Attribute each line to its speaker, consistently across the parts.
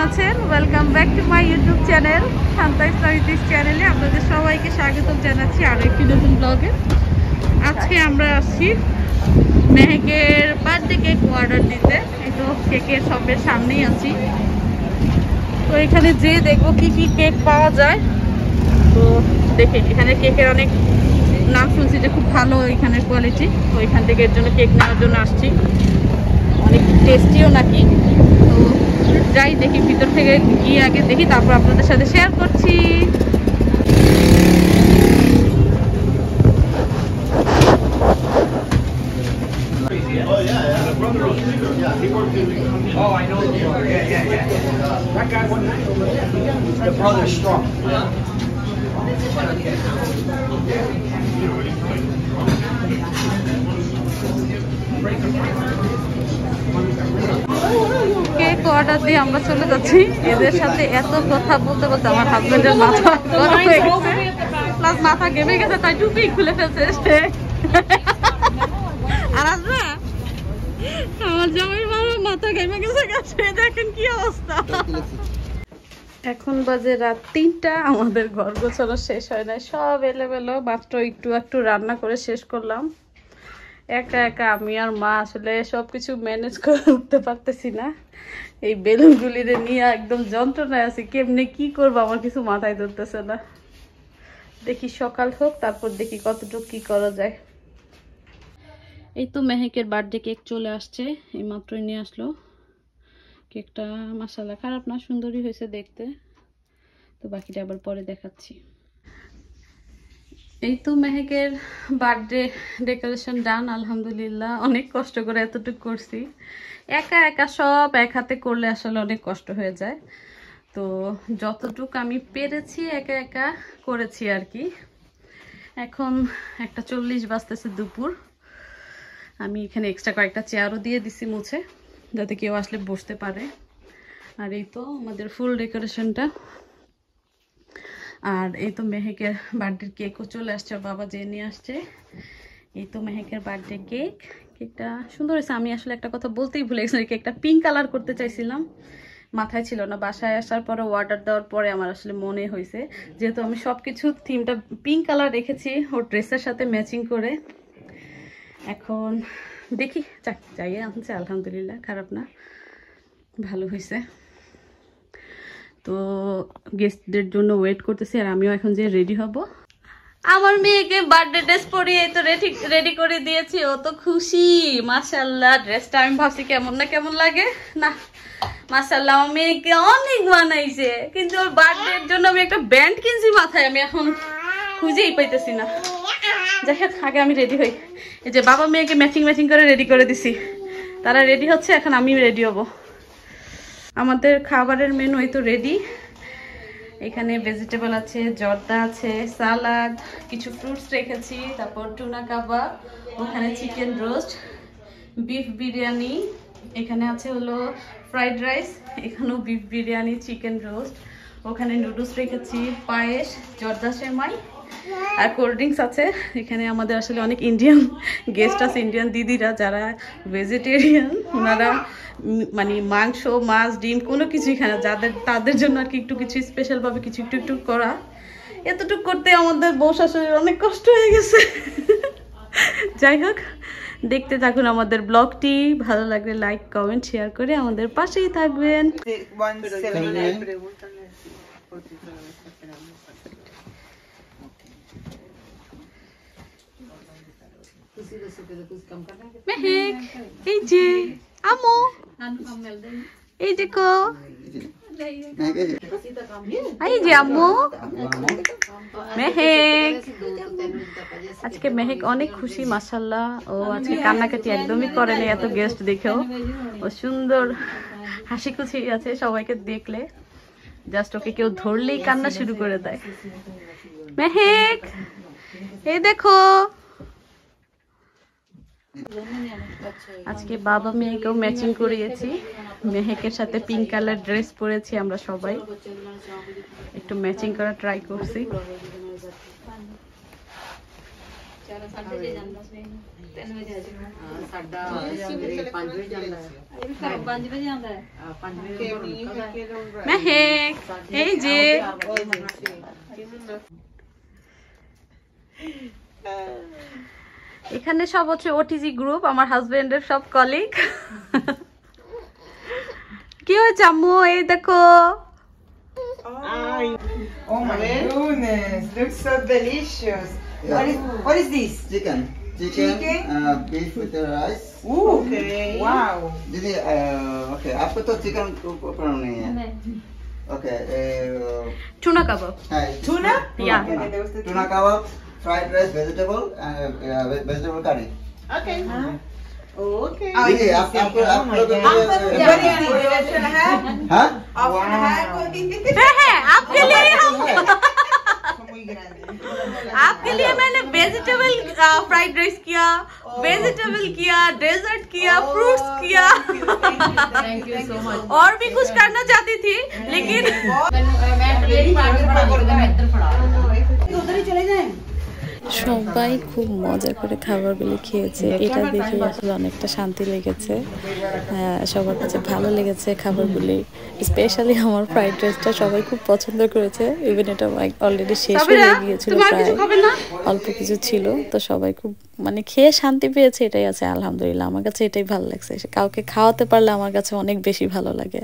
Speaker 1: আছেন? Welcome back to my YouTube channel Shanta Islamic চ্যানেলে আপনাদের সবাইকে স্বাগত জানাচ্ছি আরো একটি নতুন ব্লগে। আজকে আমরা আসছি মেহেকের বার্থডে কেক অর্ডার দিতে। এই তো কেকের শপের সামনেই আছি। তো এখানে যে দেখবো কি কি কেক পাওয়া যায়। তো দেখে এখানে কেকের অনেক নাম শুনছি যে খুব ভালো এখানের কোয়ালিটি। তো এখান থেকে এর জন্য কেক নেওয়ার জন্য আসছি, অনেক টেস্টিও নাকি। তো যাই দেখি, ভিতর থেকে গিয়ে আগে দেখি, তারপর আপনাদের সাথে শেয়ার করছি।
Speaker 2: Oh yeah, the brother was bigger. Yeah, he worked in. Oh, I know the brother. Yeah, yeah, yeah. That guy one night over there. The brother's strong.
Speaker 1: Cake order দিয়ে আমরা চলে যাচ্ছি। এদের সাথে এত কথা বলতে বলতে আমার হাজবেন্ডের মাথা গরম হয়ে গেছে, প্লাস মাথা ঘেমে গেছে, তাই টুপি খুলে ফেলছে এসে। আর আসবে আমার জামাই বাবার মাথা ঘেমে গেছে, দেখেন কি অবস্থা। এখন বাজে রাত ৩টা, আমাদের ঘর গোছানো শেষ হয় নাই, সব এলোমেলো। মাত্র একটু রান্না করে শেষ করলাম। একা একা আমি আর মা আসলে সবকিছু ম্যানেজ করে উঠতে পারতেছি না। এই বেলুনগুলিরে নিয়ে একদম যন্ত্রণায় আছি, কেমনে কি করবো আমার কিছু মাথায় ধরতেছে না। দেখি সকাল হোক, তারপর দেখি কতটুকু কি করা যায়। এই তো মেহেকের বার্থডে কেক চলে আসছে, এই মাত্রই নিয়ে আসলো। কেকটা মাশাআল্লাহ খারাপ না, সুন্দরই হয়েছে দেখতে। তো বাকিটা আবার পরে দেখাচ্ছি। এই তো মেহেকের বার্থডে ডেকোরেশন ডান, আলহামদুলিল্লাহ। অনেক কষ্ট করে এতটুকু করছি, একা একা সব এক হাতে করলে আসলে অনেক কষ্ট হয়ে যায়। তো যতটুকু আমি পেরেছি একা একা করেছি আর কি। এখন 1:40 বাজতেছে দুপুর। আমি এখানে এক্সট্রা কয়েকটা চেয়ারও দিয়ে দিছি মুছে, যাতে কেউ আসলে বসতে পারে। আর এই তো আমাদের ফুল ডেকোরেশনটা। আর এই তো মেহেকের বার্থডে কেকও চলে আসছে, বাবা যে নিয়ে আসছে। এই তো মেহেকের বার্থডে কেক। কেকটা সুন্দর হয়েছে। আমি আসলে একটা কথা বলতেই ভুলে গেছিলাম, কেকটা পিঙ্ক কালার করতে চাইছিলাম, মাথায় ছিল না। বাসায় আসার পরে অর্ডার দেওয়ার পরে আমার আসলে মনে হয়েছে, যেহেতু আমি সবকিছু থিমটা পিঙ্ক কালার রেখেছি ওর ড্রেসের সাথে ম্যাচিং করে। এখন দেখি, যাই আনছে, আলহামদুলিল্লাহ খারাপ না, ভালো হয়েছে। তো গেস্টদের জন্য ওয়েট করতেছি, আর আমিও এখন যে রেডি হব। আমার মেয়েকে বার্থডে ড্রেস পরিয়ে তো রেডি করে দিয়েছি, ও তো খুশি মাশাআল্লাহ। ড্রেসটা আমি ভাবছি কেমন না কেমন লাগে না, মাশাআল্লাহ আমার মেয়েকে অনেক বানাইছে। কিন্তু ওর বার্থডের জন্য আমি একটা ব্যান্ড কিনছি মাথায়, আমি এখন খুঁজেই পাইতেছি না। যাই হোক, আগে আমি রেডি হই। এই যে বাবা মেয়েকে ম্যাচিং করে রেডি করে দিছি, তারা রেডি হচ্ছে, এখন আমি রেডি হব। আমাদের খাবারের মেনু এই তো রেডি। এখানে ভেজিটেবল আছে, জর্দা আছে, সালাদ, কিছু ফ্রুটস রেখেছি, তারপর টুনা কাবাব, ওখানে চিকেন রোস্ট, বিফ বিরিয়ানি, এখানে আছে হলো ফ্রাইড রাইস, এখানেও বিফ বিরিয়ানি, চিকেন রোস্ট, ওখানে নুডলস রেখেছি, পায়েস, জর্দা সেমাই আর কোল্ড ড্রিঙ্কস আছে। এখানে আমাদের আসলে অনেক ইন্ডিয়ান গেস্ট আছে, ইন্ডিয়ান দিদিরা যারা ভেজিটেরিয়ান, ওনারা মানে মাংস, মাছ, ডিম কোনো কিছুই খায় না, তাদের জন্য আর কি একটু কিছু স্পেশালভাবে কিছু একটু করা। এতটুকু করতে আমাদের বউ শাশুড়ির অনেক কষ্ট হয়ে গেছে। যাই হোক, দেখতে থাকুন আমাদের ব্লগটি। ভালো লাগলে লাইক, কমেন্ট, শেয়ার করে আমাদের পাশেই থাকবেন। মেহেক, এই যে আমো, এই দেখো, এই যে আম্মু মেহেক। আজকে মেহেক অনেক খুশি মাশাআল্লাহ। ও আজকে কান্নাকাটি একদমই করে না, এত গেস্ট দেখেও ও সুন্দর হাসি খুশি আছে। সবাইকে দেখলে জাস্ট ওকে কেউ ধরলেই কান্না শুরু করে দেয়। মেহেক, এই দেখো, আজকে বাবা মেয়েকেও ম্যাচিং করিয়েছি। মেহেকের সাথে পিঙ্ক কালার ড্রেস পরেছি আমরা সবাই, একটু ম্যাচিং করা ট্রাই করছি।
Speaker 3: ਸਾਡਾ 5 ਵਜੇ ਜਾਂਦਾ ਹੈ 5 ਵਜੇ ਆਉਂਦਾ ਹੈ 5 ਵਜੇ
Speaker 1: মেহেক এই যে এখানে সব হচ্ছে ওটিজি গ্রুপ আমার হাজবেন্ডের সব কলিগ কি হয়েছে আম্মু এই দেখো
Speaker 4: Oh my goodness, looks so delicious. What is this?
Speaker 5: Chicken.
Speaker 4: Chicken?
Speaker 5: Beef with the rice.
Speaker 4: Ooh, okay. Wow.
Speaker 5: Didi, okay. आपको तो चिकन ऊपर नहीं है. Okay.
Speaker 1: Tuna kebab
Speaker 4: Tuna?
Speaker 1: Yeah.
Speaker 4: Okay, there was the
Speaker 5: Tuna kebab, fried rice, vegetable, vegetable curry.
Speaker 4: Okay. Okay.
Speaker 5: Didi, आपको
Speaker 4: Oh my God. What is this? Option half?
Speaker 5: हाँ?
Speaker 4: Option half?
Speaker 1: হ্যাঁ হ্যাঁ आपके लिए
Speaker 4: Muy grande.
Speaker 1: आपके लिए मैंने vegetable fried rice किया वेजिटेबल किया डेजर्ट किया फ्रूट्स किया
Speaker 3: थैंक यू सो मच
Speaker 1: और भी कुछ करना चाहती थी लेकिन
Speaker 3: मैं ट्रेन मार मैं इधर पड़ा
Speaker 4: उधर ही चले जाएं।
Speaker 1: সবাই খুব মজা করে খাবারগুলো খেয়েছে এটা দেখে আসলে অনেকটা শান্তি লেগেছে সবার কাছে ভালো লেগেছে খাবারগুলি স্পেশালি আমার ফ্রাইড রাইসটা সবাই খুব পছন্দ করেছে ইভেন এটা অলরেডি শেষ হয়ে গিয়েছিল প্রায় অল্প কিছু ছিল তো সবাই খুব মানে খেয়ে শান্তি পেয়েছে এটাই আছে আলহামদুলিল্লাহ আমার কাছে এটাই ভালো লাগছে কাউকে খাওয়াতে পারলে আমার কাছে অনেক বেশি ভালো লাগে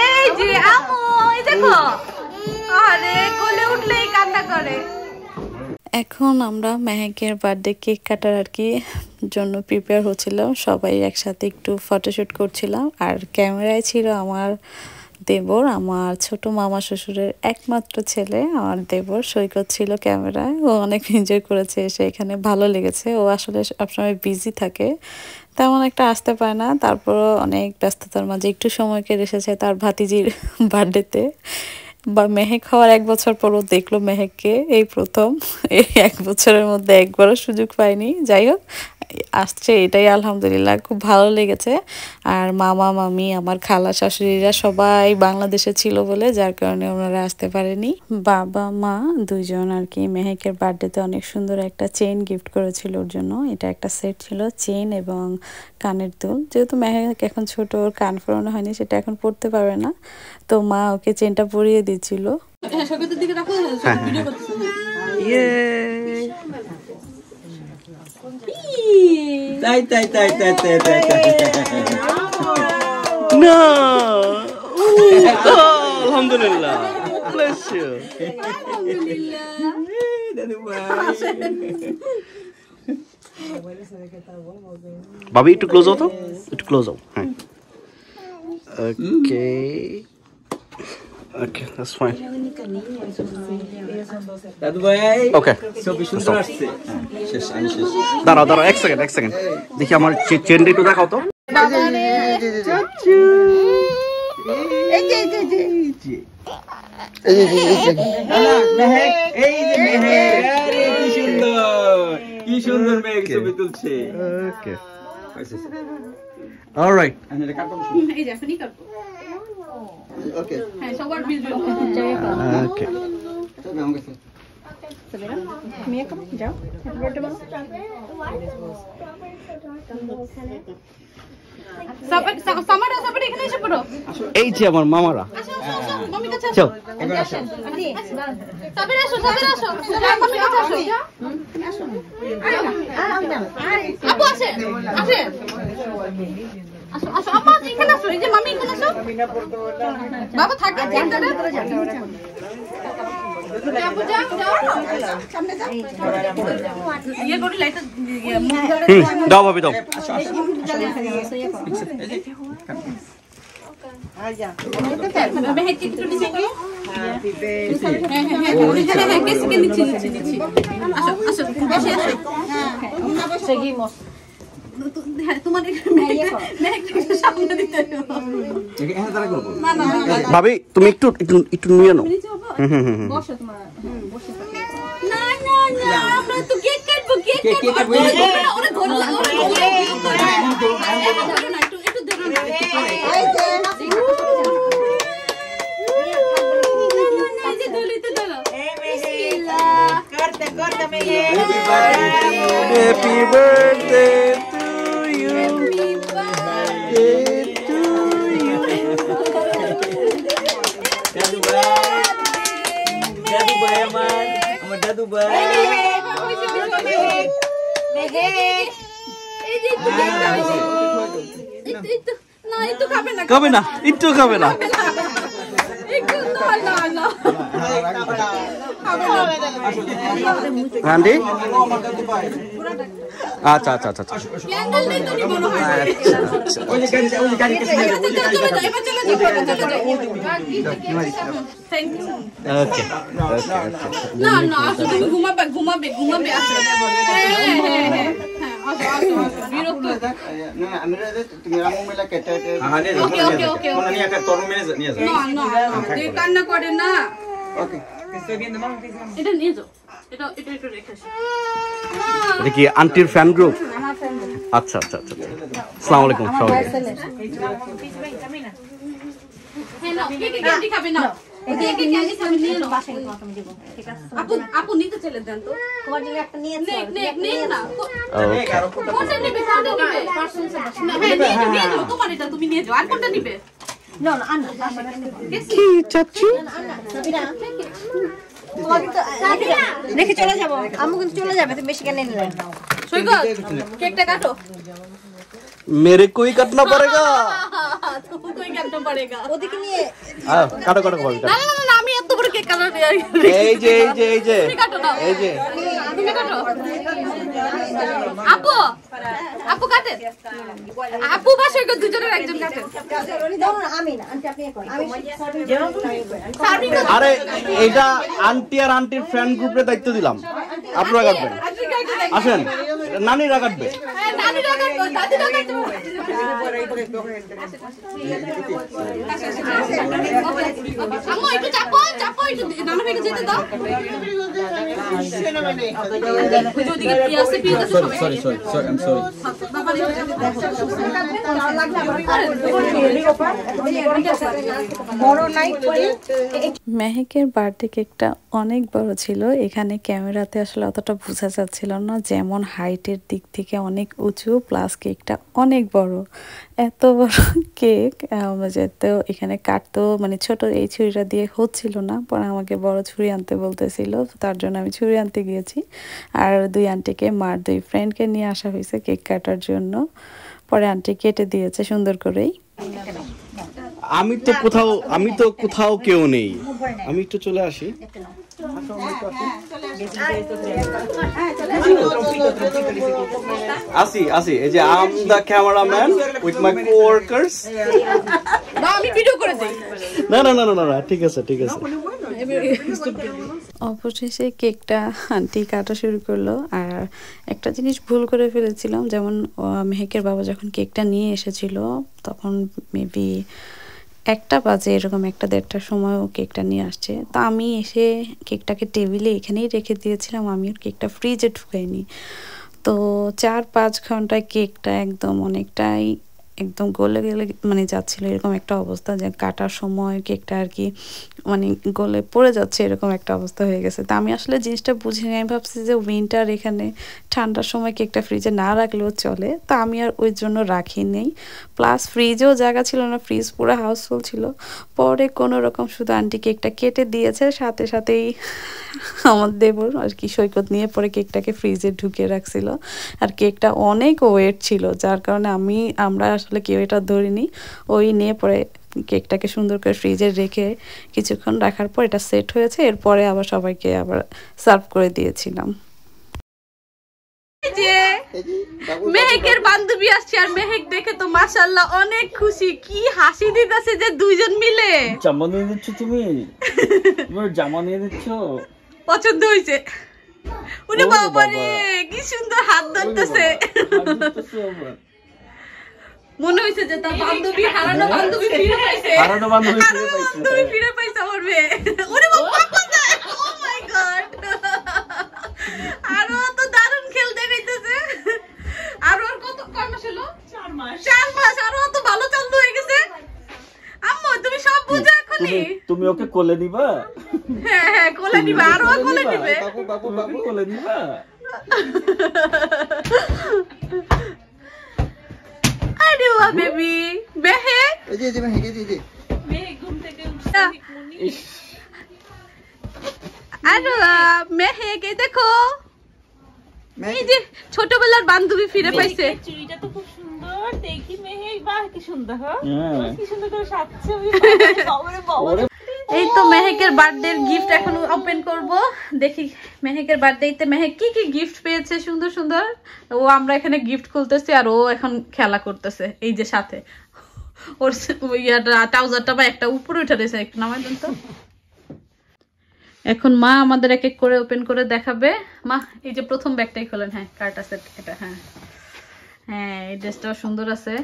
Speaker 1: এই যে আমু এই দেখো আরে কোলে উঠলেই কান্না করে এখন আমরা মেহেকের বার্থডে কেক কাটার আর কি জন্য প্রিপেয়ার হচ্ছিলাম সবাই একসাথে একটু ফটোশুট করছিলাম আর ক্যামেরায় ছিল আমার দেবর আমার ছোট মামা শ্বশুরের একমাত্র ছেলে আমার দেবর সৈকত ছিল ক্যামেরায় ও অনেক এনজয় করেছে এসে এখানে ভালো লেগেছে ও আসলে সবসময় বিজি থাকে তেমন একটা আসতে পারে না তারপরও অনেক ব্যস্ততার মাঝে একটু সময় কেটে এসেছে তার ভাতিজির বার্থডেতে বা মেহেক হওয়ার 1 বছর পরও দেখলো মেহেককে এই প্রথম এই 1 বছরের মধ্যে একবারও সুযোগ পাইনি যাই হোক আসছে এটাই আলহামদুলিল্লাহ খুব ভালো লেগেছে আর মামা মামি আমার খালা শাশুড়িরা সবাই বাংলাদেশে ছিল বলে যার কারণে ওনারা আসতে পারেনি বাবা মা দুইজন আর কি মেহেকের বার্থডেতে অনেক সুন্দর একটা চেইন গিফট করেছিল ওর জন্য এটা একটা সেট ছিল চেইন এবং কানের দুল যেহেতু মেহেক এখন ছোট ওর কান পরানো হয়নি সেটা এখন পরতে পারবে না তো মা ওকে চেইনটা পরিয়ে দিচ্ছিল সকালের দিকে রাখো ভিডিও করতেছি
Speaker 5: Tai.
Speaker 6: No. Alhamdulillah. Bless you. Bobby, to close out. To close out. Okay. Okay, that's fine. Okay. দাঁড়াও 1 সেকেন্ড দেখি আমার চেনটা একটু দেখাও তো
Speaker 5: কি সুন্দর মেঘ ছবি তুলছে
Speaker 6: ওকে অলরাইট
Speaker 1: এই এখনই করব
Speaker 5: ওকে
Speaker 1: হ্যাঁ সবার ভিডিও
Speaker 6: ওকে
Speaker 5: তবে আমাকে
Speaker 6: এই যে আমার মামারা
Speaker 1: চল বাবা থাকে
Speaker 6: দাও ভাবি দাও
Speaker 1: Seguimos.
Speaker 6: ভাবি তুমি একটু একটু নিয়ে নাও
Speaker 4: Corta, Miguel.
Speaker 6: Happy birthday to you. Birthday to you.
Speaker 5: Dadu bay aman. Sama dadu bay.
Speaker 6: খাবে না, একটু খাবে না। আন্টি আচ্ছা আচ্ছা আচ্ছা আচ্ছা ওকে
Speaker 1: না না আসো তুমি ঘুমাবে ঘুমাবে ঘুমাবে আসো
Speaker 5: তুমি রামু মেলা কেটে
Speaker 1: ওকে ওকে ওকে না না তুই কান্না করে না
Speaker 5: ওকে
Speaker 1: এটা নিয়ে যাও এটা এটা একটু রেখে আসো
Speaker 6: এটা কি আন্টির ফ্যান গ্রুপ? আচ্ছা আচ্ছা আচ্ছা আসসালামু আলাইকুম সবাইকে।
Speaker 1: হ্যাঁ না কে কে ক্যান্ডি খাবে না কে কে ক্যান্ডি খাবে নিয়ে নাও বাসায় তোমাকে দেব ঠিক আছে আপু আপু নিতে চলে দেন তো তোমার জন্য একটা নিয়ে নে না কোনটা নেবে কোনটা নেবে পার্সেল না হ্যাঁ নিয়ে যাও তোমার এটা তুমি নিয়ে যাও আর কোনটা নেবে না না আন
Speaker 6: কি চাচ্ছি
Speaker 3: দেখে চলে যাবো আম্মু কিন্তু চলে যাবে তুমি বেশি কেন নিলে
Speaker 1: সৈকত কেকটা কাটো
Speaker 6: मेरे को ही काटना पड़ेगा।
Speaker 1: तुमको कोई काटना पड़ेगा
Speaker 3: ওদিকে নিয়ে
Speaker 6: কাটো কাটো ভাবি
Speaker 1: না না না আমি এত বড় কেক কাটতে যাই
Speaker 6: এই যে এই যে এই যে
Speaker 1: তুমি কাটো না
Speaker 6: এই যে
Speaker 1: তুমি কাটো আপু আপু কাটে আপু বা সৈকত দুজনের একজন কাটে
Speaker 3: আমি না আন্টি আপনি করেন আমি
Speaker 1: সার্ভিং
Speaker 6: আরে এটা আন্টি আর আন্টির ফ্যান গ্রুপের দায়িত্ব দিলাম, আপনারা কাটবেন। আসেন নানিরা কাটবে।
Speaker 1: নানি কাটবে দাদি কাটবে আম্মু একটু চাপো চাপো একটু নানা ভাইকে যেতে দাও যদি কি আছে কি আছে
Speaker 5: sorry I'm sorry
Speaker 1: বাবা
Speaker 7: মেহেকের বার্থডে কেকটা অনেক বড় ছিল। এখানে ক্যামেরাতে আসলে অতটা বোঝা যাচ্ছিল না, যেমন হাইটের দিক থেকে অনেক উঁচু, প্লাস কেকটা অনেক বড়। এত বড় কেক যেতে এখানে কাটতেও মানে ছোট এই ছুরিটা দিয়ে হচ্ছিল না, পরে আমাকে বড় ছুরি আনতে বলতেছিল, তার জন্য আমি ছুরি আনতে গিয়েছি। আর দুই আন্টিকে মার দুই ফ্রেন্ডকে নিয়ে আসা হয়েছে কেক কাটার জন্য। পরে আন্টি কেটে দিয়েছে সুন্দর করেই।
Speaker 6: আমি তো কোথাও কেউ নেই, আমি একটু চলে আসি। আসি এই যে I am the cameraman with my coworkers.
Speaker 1: না আমি ভিডিও করে দেই।
Speaker 6: না ঠিক আছে
Speaker 7: অবশেষে কেকটা আন্টি কাটা শুরু করলো। আর একটা জিনিস ভুল করে ফেলেছিলাম, যেমন মেহেকের বাবা যখন কেকটা নিয়ে এসেছিল তখন মেবি 1টা বাজে, এরকম 1-1:30টার সময়ও কেকটা নিয়ে আসছে। তো আমি এসে কেকটাকে টেবিলে এখানেই রেখে দিয়েছিলাম, আমি ওর কেকটা ফ্রিজে ঢুকাইনি। তো 4-5 ঘন্টায় কেকটা একদম অনেকটাই একদম গলে গেলে মানে যাচ্ছিল, এরকম একটা অবস্থা যে কাটার সময় কেকটা আর কি মানে গলে পড়ে যাচ্ছে, এরকম একটা অবস্থা হয়ে গেছে। তা আমি আসলে জিনিসটা বুঝিনি, আমি ভাবছি যে উইন্টার এখানে ঠান্ডার সময় কেকটা ফ্রিজে না রাখলেও চলে, তা আমি আর ওই জন্য রাখিনি। প্লাস ফ্রিজেও জায়গা ছিল না, ফ্রিজ পুরো হাউসফুল ছিল। পরে কোনো রকম শুধু আন্টি কেকটা কেটে দিয়েছে, সাথে সাথেই আমার দেবর আর কি সৈকত নিয়ে পরে কেকটাকে ফ্রিজে ঢুকিয়ে রাখছিল। আর কেকটা অনেক ওয়েট ছিল, যার কারণে আমরা আসলে কেউ এটা ধরিনি। ওই নিয়ে পরে কেকটাকে সুন্দর করে ফ্রিজে রেখে কিছুক্ষণ রাখার পর এটা সেট হয়েছে, এরপরে আবার সবাইকে আবার সার্ভ করে দিয়েছিলাম।
Speaker 1: মেহেকের বান্ধবী আসছে, আর মেহেক দেখে তো মাশাআল্লাহ অনেক খুশি, কি হাসি দিতেছে যে দুইজন মিলে।
Speaker 5: জামা নিয়ে দিচ্ছ তুমি? তোমার জামা নিয়ে দিচ্ছ?
Speaker 1: পছন্দ হয়েছে? উনি বাবা রে কি সুন্দর হাত ধরতেছে। মনে হয়েছে যে তার বান্ধবী হারানো বান্ধবী ফিরে পাইছে।
Speaker 5: হারানো বান্ধবী
Speaker 1: ফিরে পাইছে আমার মেয়ে। ওরে বাবা কোথায়? ও মাই গড, আরো তো দারুণ খেল দেখাইতেছে। আর ওর কয় মাস হলো? 4 মাস। আরো তো ভালো চালু হয়ে গেছে। আম্মু তুমি সব বুঝো এখনি।
Speaker 5: তুমি ওকে কোলে নিবা?
Speaker 1: হ্যাঁ কোলে নিবা, আরো কোলে নিবে।
Speaker 5: বাবু কোলে নিবা?
Speaker 1: আরে ওয়া বেবি মেহেক
Speaker 5: এই যে মেহেক এই যে
Speaker 1: আরে মেহেক এই দেখো এই যে ছোটবেলার বান্ধবী ফিরে পাইছে
Speaker 3: চুড়িটা তো খুব সুন্দর দেখি মেহেক বাহ কি সুন্দর কি সুন্দর করে সাজছে বাবারে বাবা
Speaker 1: এই তো মেহেকের বার্থডের গিফট এখন ওপেন করব দেখি মেহেকের বার্থডেতে মেহেক কি কি গিফট পেয়েছে সুন্দর সুন্দর ও আমরা এখানে গিফট খুলতেছি আর ও এখন খেলা করতেছে এই যে সাথে ওর ট্রাউজারটা বা একটা উপরে উঠে দিয়েছে একটু নামাই দেন তো এখন মা আমাদের এক এক করে ওপেন করে দেখাবে মা এই যে প্রথম ব্যাগটাই খোলেন হ্যাঁ কার্টা সেট এটা হ্যাঁ হ্যাঁ এই ড্রেসটাও সুন্দর আছে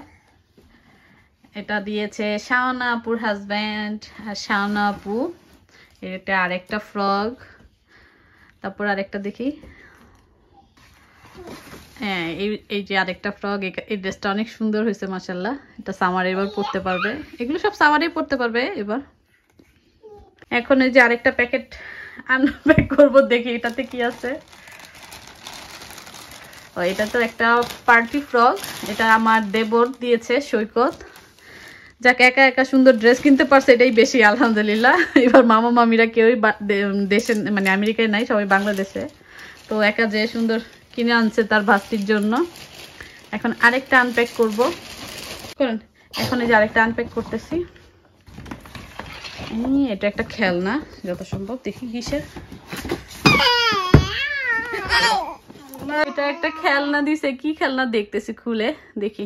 Speaker 1: এটা দিয়েছে শাওনা আপুর হাজবেন্ড আর শাওনা আপু এটা আরেকটা ফ্রক তারপর আরেকটা দেখি হ্যাঁ এই যে আরেকটা ফ্রক এই ড্রেসটা অনেক সুন্দর হয়েছে মাশাআল্লাহ এটা সামারে এবার পরতে পারবে এগুলো সব সামারেই পরতে পারবে এবার এখন এই যে আরেকটা প্যাকেট আনপ্যাক করব দেখি এটাতে কি আছে ও এটা তো একটা পার্টি ফ্রক এটা আমার দেবর দিয়েছে সৈকত যাকে একা একা সুন্দর ড্রেস কিনতে পারছে এটাই বেশি আলহামদুলিল্লাহ এবার মামা মামিরা কেউই দেশে মানে আমেরিকায় নাই সবাই বাংলাদেশে তো একা যে সুন্দর কিনে আনছে তার ভাস্তির জন্য এখন আরেকটা আনপ্যাক করব করেন এখন এই যে আরেকটা আনপ্যাক করতেছি এটা একটা খেলনা যত সম্ভব দেখি কিসের এটা একটা খেলনা দিছে কি খেলনা দেখতেছি খুলে দেখি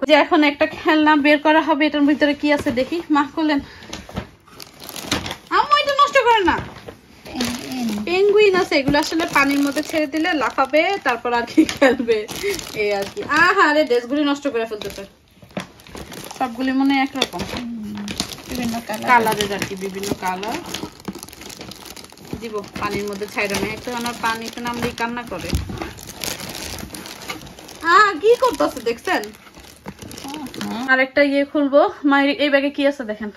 Speaker 1: যে এখন একটা খেলনা বের করা হবে এটার ভিতরে কি আছে দেখি মা খুলেন আম্মু এটা নষ্ট করে না পেঙ্গুইন আছে এগুলো আসলে পানির মধ্যে ছেড়ে দিলে লাফাবে তারপর আর কি খেলবে এই আর কি আহারে ড্রেসগুলি নষ্ট করে ফেলতেছে সবগুলি মনে একরকম বিভিন্ন কালারের আর কি বিভিন্ন কালার দিব পানির মধ্যে ছাইড়া না একটু আমার পানিতে নামলেই কান্না করে কি করতেছে দেখছেন আর একটা ইয়ে খুলবো মা এই ব্যাগে কি আছে দেখেন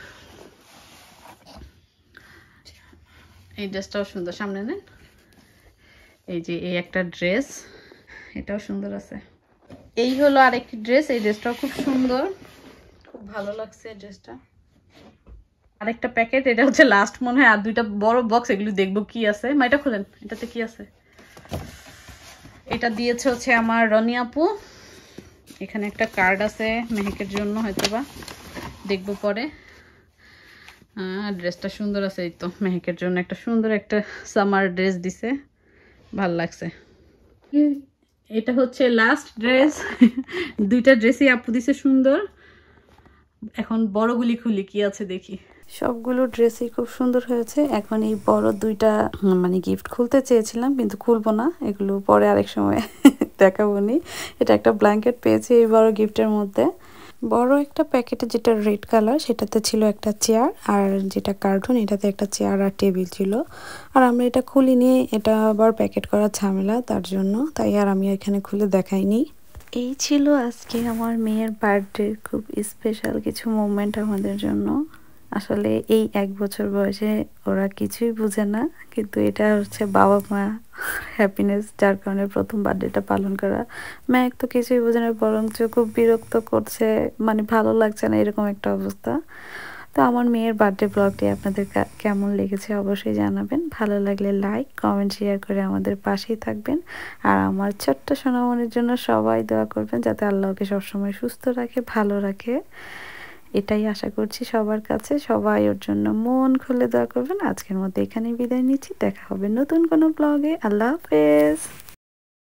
Speaker 1: এই ড্রেসটাও সুন্দর সামনে নেন এই যে এই একটা ড্রেস এটাও সুন্দর আছে এই হলো আরেকটি ড্রেস এই ড্রেসটাও খুব সুন্দর খুব ভালো লাগছে ড্রেসটা আরেকটা প্যাকেট এটা হচ্ছে লাস্ট মনে হয় আর দুইটা বড় বক্স এগুলো দেখবো কি আছে মা এটা খুলেন এটাতে কি আছে এটা দিয়েছে হচ্ছে আমার রনি আপু এখানে একটা কার্ড আছে মেহেকের জন্য হয়তোবা দেখবো পরে ড্রেসটা সুন্দর আছে এই তো মেহেকের জন্য একটা সুন্দর একটা সামার ড্রেস দিছে ভাল লাগছে এটা হচ্ছে লাস্ট ড্রেস দুইটা ড্রেসই আপু দিছে সুন্দর এখন বড়গুলি খুলি কি আছে দেখি
Speaker 7: সবগুলো ড্রেসই খুব সুন্দর হয়েছে এখন এই বড় দুইটা মানে গিফট খুলতে চেয়েছিলাম কিন্তু খুলবো না এগুলো পরে আরেক সময় দেখাবো নি এটা একটা ব্ল্যাঙ্কেট পেয়েছি এই বড় গিফটের মধ্যে বড় একটা প্যাকেটে যেটা রেড কালার সেটাতে ছিল একটা চেয়ার আর যেটা কার্টুন এটাতে একটা চেয়ার আর টেবিল ছিল আর আমরা এটা খুলিনি এটা আবার প্যাকেট করা ঝামেলা তার জন্য তাই আর আমি এখানে খুলে দেখাইনি এই ছিল আজকে আমার মেয়ের বার্থডে খুব স্পেশাল কিছু মোমেন্ট আমাদের জন্য আসলে এই 1 বছর বয়সে ওরা কিছুই বুঝে না কিন্তু এটা হচ্ছে বাবা মা হ্যাপিনেস যার কারণে প্রথম বার্থডেটা পালন করা মেয়ে তো কিছুই বুঝে না বরঞ্চ খুব বিরক্ত করছে মানে ভালো লাগছে না এরকম একটা অবস্থা তো আমার মেয়ের বার্থডে ব্লগটি আপনাদের কেমন লেগেছে অবশ্যই জানাবেন ভালো লাগলে লাইক কমেন্ট শেয়ার করে আমাদের পাশেই থাকবেন আর আমার ছোট্ট সোনামণির জন্য সবাই দোয়া করবেন যাতে আল্লাহকে সবসময় সুস্থ রাখে ভালো রাখে এটাই আশা করছি সবার কাছে সবাই ওর জন্য মন খুলে দোয়া করবেন আজকের মতো এখানেই বিদায় নিচ্ছি দেখা হবে নতুন কোনো ব্লগে আল্লাহ হাফেজ